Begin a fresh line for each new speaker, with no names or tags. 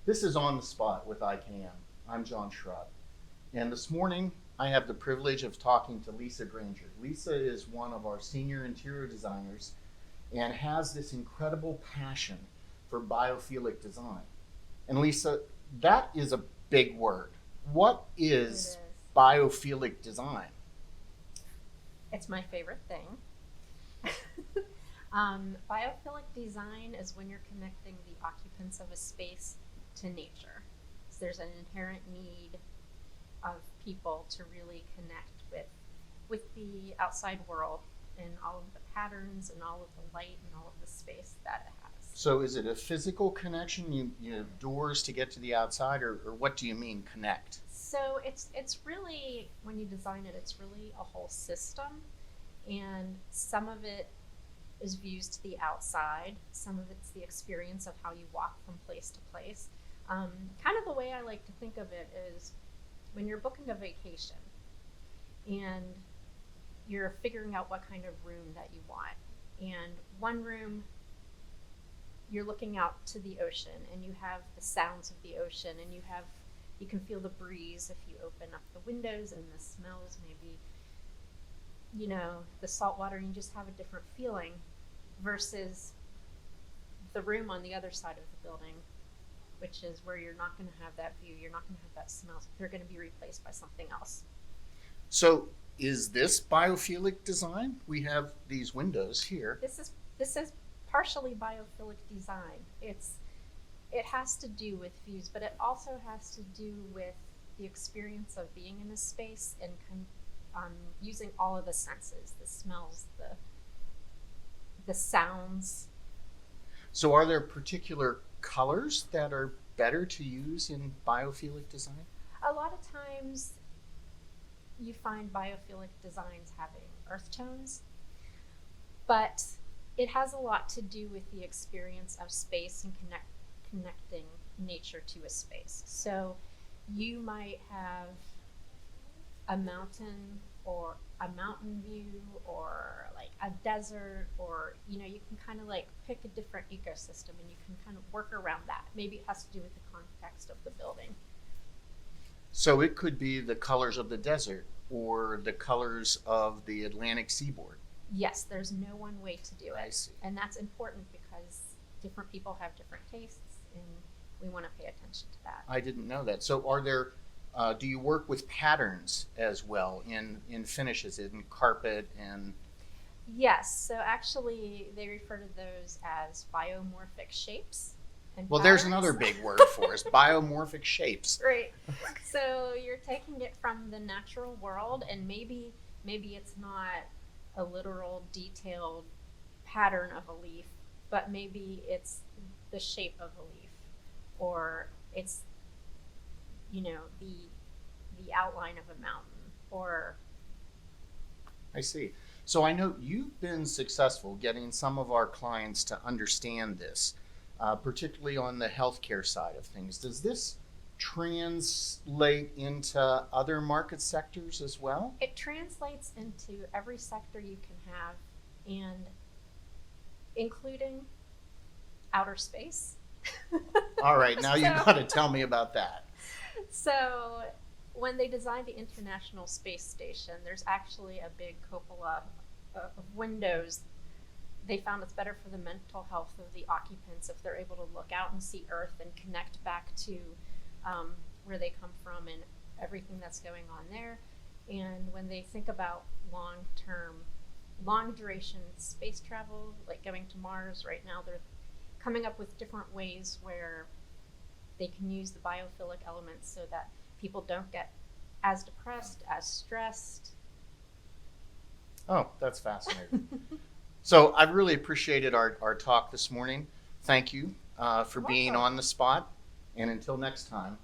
This is On the Spot with IKM. I'm John Schrott. And this morning, I have the privilege of talking to Lisa Granger. Lisa is one of our senior interior designers and has this incredible passion for biophilic design. And Lisa, that is a big word. What is biophilic design?
It's my favorite thing. Biophilic design is when you're connecting the occupants of a space to nature. So there's an inherent need of people to really connect with the outside world and all of the patterns and all of the light and all of the space that it has.
So is it a physical connection? You know, doors to get to the outside, or what do you mean connect?
So it's really, when you design it, it's really a whole system, and some of it is views to the outside, some of it's the experience of how you walk from place to place. Kind of the way I like to think of it is when you're booking a vacation and you're figuring out what kind of room that you want. And one room, you're looking out to the ocean and you have the sounds of the ocean, and you can feel the breeze if you open up the windows, and the smells, maybe, you know, the salt water, and you just have a different feeling versus the room on the other side of the building, which is where you're not going to have that view, you're not going to have that smell. They're going to be replaced by something else.
So is this biophilic design? We have these windows here.
This is partially biophilic design. It has to do with views, but it also has to do with the experience of being in a space and using all of the senses, the smells, the sounds.
So are there particular colors that are better to use in biophilic design?
A lot of times you find biophilic designs having earth tones, but it has a lot to do with the experience of space and connecting nature to a space. So you might have a mountain or a mountain view or like a desert, or you know, you can kind of like pick a different ecosystem and you can kind of work around that. Maybe it has to do with the context of the building.
So it could be the colors of the desert or the colors of the Atlantic seaboard.
Yes, there's no one way to do it.
I see.
And that's important because different people have different tastes, and we want to pay attention to that.
I didn't know that. So are there, do you work with patterns as well in finishes, in carpet and?
Yes, so actually they refer to those as biomorphic shapes. And
Well,
patterns.
there's another big word for us, biomorphic shapes.
Right. So you're taking it from the natural world, and maybe it's not a literal detailed pattern of a leaf, but maybe it's the shape of a leaf, or it's, you know, the outline of a mountain, or.
I see. So I know you've been successful getting some of our clients to understand this, particularly on the healthcare side of things. Does this translate into other market sectors as well?
It translates into every sector you can have, and including outer space.
All right, now you've got to tell me about that.
So when they designed the International Space Station, there's actually a big cupola of windows. They found it's better for the mental health of the occupants if they're able to look out and see Earth and connect back to where they come from and everything that's going on there. And when they think about long duration space travel, like going to Mars, right now they're coming up with different ways where they can use the biophilic elements so that people don't get as depressed, as stressed.
Oh, that's fascinating. So I really appreciated our talk this morning. Thank you for being on the spot. And until next time,